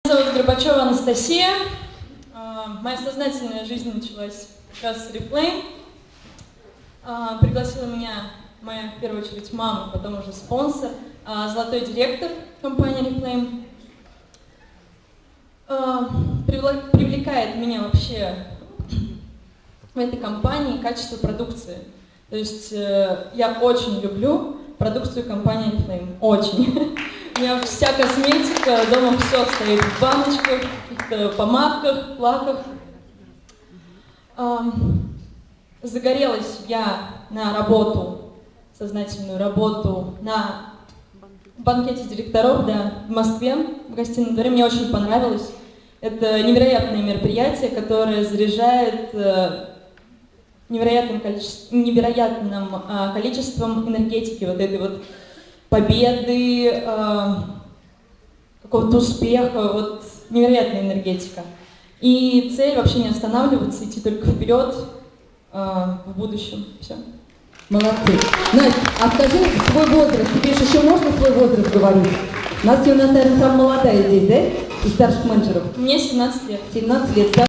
Меня зовут Горбачева Анастасия. Моя сознательная жизнь началась как раз с Reflame. Пригласила меня моя, в первую очередь, мама, потом уже спонсор, золотой директор компании Reflame. Привлекает меня вообще в этой компании качество продукции. То есть я очень люблю продукцию компании Reflame. Очень. У меня вся косметика, дома все стоит в баночках, в каких-то помадках, лаках. Загорелась я на работу, сознательную работу, на банкете директоров, да, в Москве, в гостином дворе. Мне очень понравилось. Это невероятное мероприятие, которое заряжает невероятным количеством энергетики, вот этой вот победы, какого-то успеха, вот невероятная энергетика. И цель вообще не останавливаться, идти только вперед в будущем. Все. Молодцы. Настя, а скажи свой возраст. Тебе же еще можно свой возраст говорить? Настя у нас, наверное, самая молодая здесь, да? Из старших менеджеров. Мне 17 лет. 17 лет.